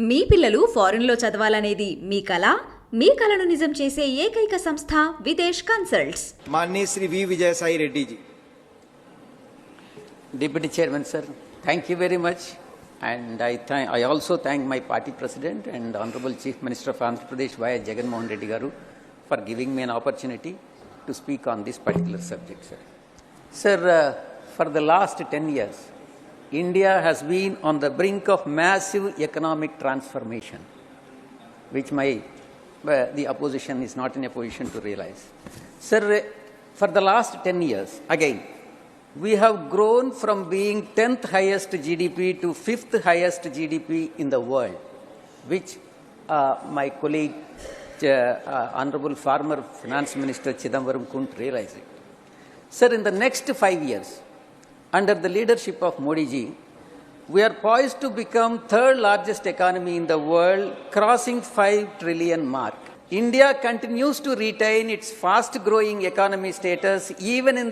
మీ పిల్లలు ఫారెన్ లో చదవాలనేది మీ కల? మీ కలను నిజం చేసే ఏకైక సంస్థ విదేశ్ కన్సల్ట్స్. माननीय Shri V VijaySaiReddy ji. Deputy Chairman sir, thank you very much, and I also thank my party president and Honorable Chief Minister of Andhra Pradesh Jagan Reddy garu for giving me an opportunity to speak on this particular subject, sir. Sir, for the last 10 years, India has been on the brink of massive economic transformation, which the opposition is not in a position to realize. Sir, for the last 10 years, again, we have grown from being 10th highest GDP to 5th highest GDP in the world, which my colleague, Honorable former Finance Minister Chidambaram couldn't realize it. Sir, in the next 5 years, under the leadership of Modi ji, we are poised to become third largest economy in the world, crossing 5 trillion mark. India continues to retain its fast-growing economy status even in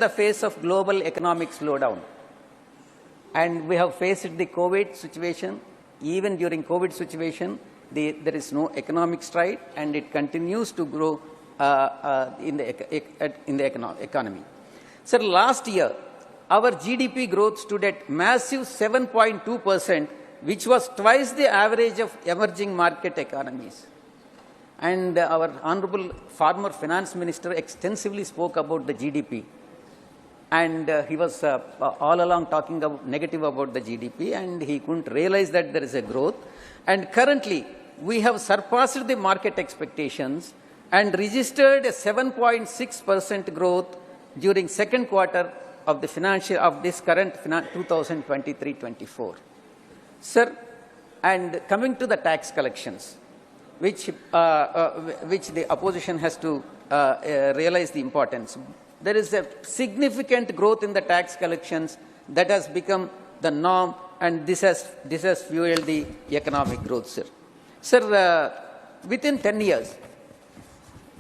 the face of global economic slowdown. And we have faced the COVID situation. Even during COVID situation, there is no economic stride, and it continues to grow in the economy. Sir, last year, our GDP growth stood at massive 7.2%, which was twice the average of emerging market economies. And our Honorable former Finance Minister extensively spoke about the GDP. And he was all along talking negative about the GDP, and he couldn't realize that there is a growth. And currently, we have surpassed the market expectations and registered a 7.6% growth during second quarter of this current 2023-24. Sir, and coming to the tax collections, which the opposition has to realize the importance. There is a significant growth in the tax collections that has become the norm, and this has fueled the economic growth, sir. Sir, within 10 years,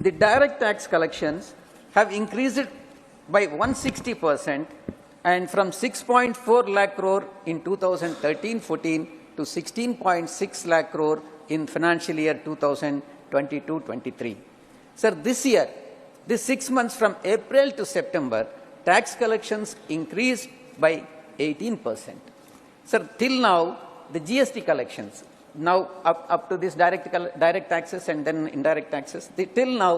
the direct tax collections have increased by 160%, and from 6.4 lakh crore in 2013-14 to 16.6 lakh crore in financial year 2022-23. Sir, this year, this 6 months from April to September, tax collections increased by 18%. Sir, till now, the GST collections, now up to this direct taxes and then indirect taxes, till now,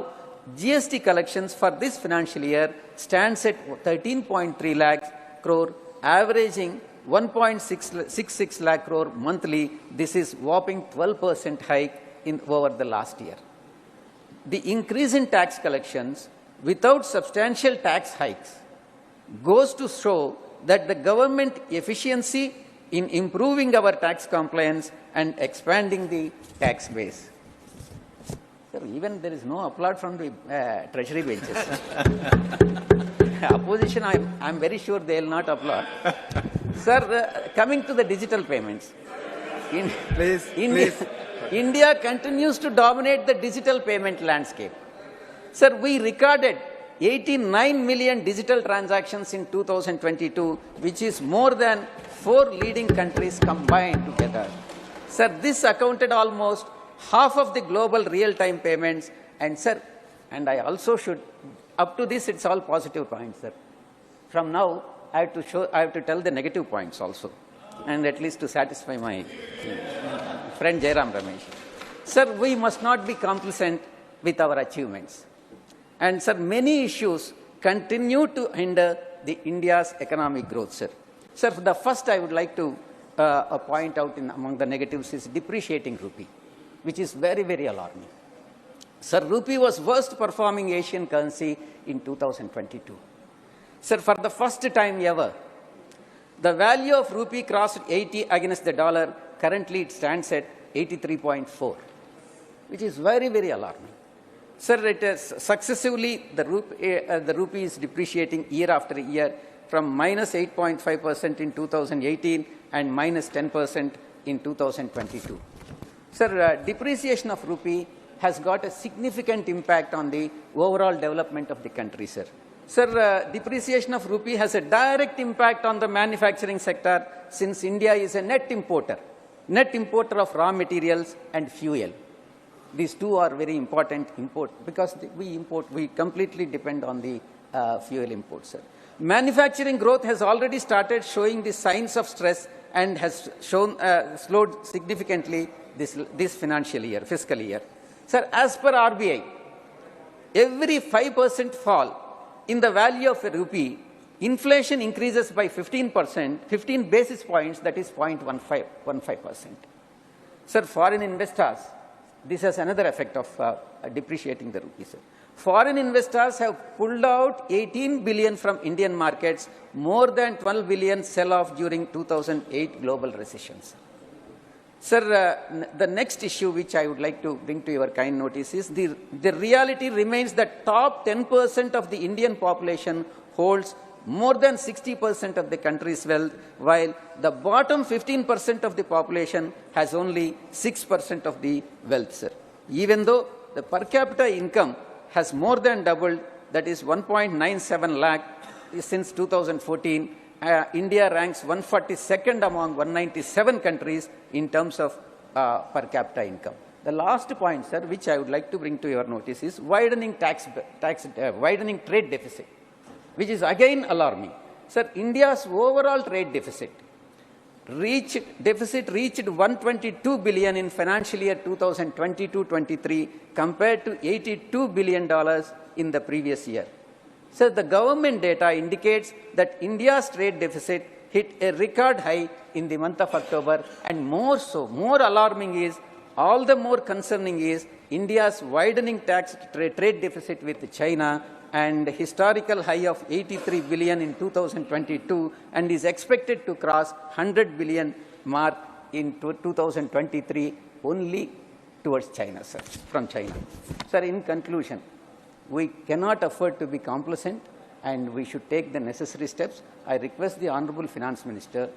GST collections for this financial year stands at 13.3 lakh crore, averaging 1.66 lakh crore monthly. This is whopping 12% hike over the last year. The increase in tax collections without substantial tax hikes goes to show that the government efficiency in improving our tax compliance and expanding the tax base. Sir, even there is no applaud from the treasury benches. Opposition, I'm very sure they will not applaud. Sir, coming to the digital payments, India continues to dominate the digital payment landscape. Sir, we recorded 89 million digital transactions in 2022, which is more than 4 leading countries combined together. Sir, this accounted almost half of the global real-time payments. And sir, and I also should, up to this, it's all positive points, sir. From now, I have to tell the negative points also, and at least to satisfy my friend Jairam Ramesh. Sir, we must not be complacent with our achievements. And sir, many issues continue to hinder the India's economic growth, sir. Sir, the first I would like to point out among the negatives is depreciating rupee, which is very, very alarming. Sir, rupee was worst performing Asian currency in 2022. Sir, for the first time ever, the value of rupee crossed 80 against the dollar. Currently, it stands at 83.4, which is very, very alarming. Sir, it is successively, the rupee is depreciating year after year, from minus 8.5% in 2018 and minus 10% in 2022. Sir, depreciation of rupee has got a significant impact on the overall development of the country, sir. Sir, depreciation of rupee has a direct impact on the manufacturing sector since India is a net importer of raw materials and fuel. These two are very important import because we completely depend on the fuel imports. Sir. Manufacturing growth has already started showing the signs of stress and has slowed significantly this fiscal year. Sir, as per RBI, every 5% fall in the value of a rupee, inflation increases by 15%, 15 basis points, that is 0.15%. Sir, foreign investors, this has another effect of depreciating the rupee, sir. Foreign investors have pulled out 18 billion from Indian markets, more than 12 billion sell-off during 2008 global recessions. Sir, the next issue which I would like to bring to your kind notice is the reality remains that top 10% of the Indian population holds more than 60% of the country's wealth, while the bottom 15% of the population has only 6% of the wealth, sir. Even though the per capita income has more than doubled, that is 1.97 lakh since 2014, India ranks 142nd among 197 countries in terms of per capita income. The last point, sir, which I would like to bring to your notice is widening widening trade deficit, which is again alarming. Sir, India's overall trade deficit reached 122 billion in financial year 2022-23 compared to $82 billion in the previous year. So the government data indicates that India's trade deficit hit a record high in the month of October, and more alarming is, all the more concerning is India's widening trade deficit with China, and historical high of 83 billion in 2022, and is expected to cross 100 billion mark in 2023 only towards China, sir, from China. Sir, in conclusion, we cannot afford to be complacent, and we should take the necessary steps. I request the Honorable Finance Minister,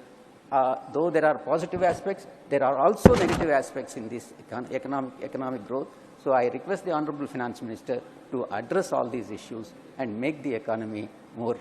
though there are positive aspects, there are also negative aspects in this economic growth. So I request the Honorable Finance Minister to address all these issues and make the economy more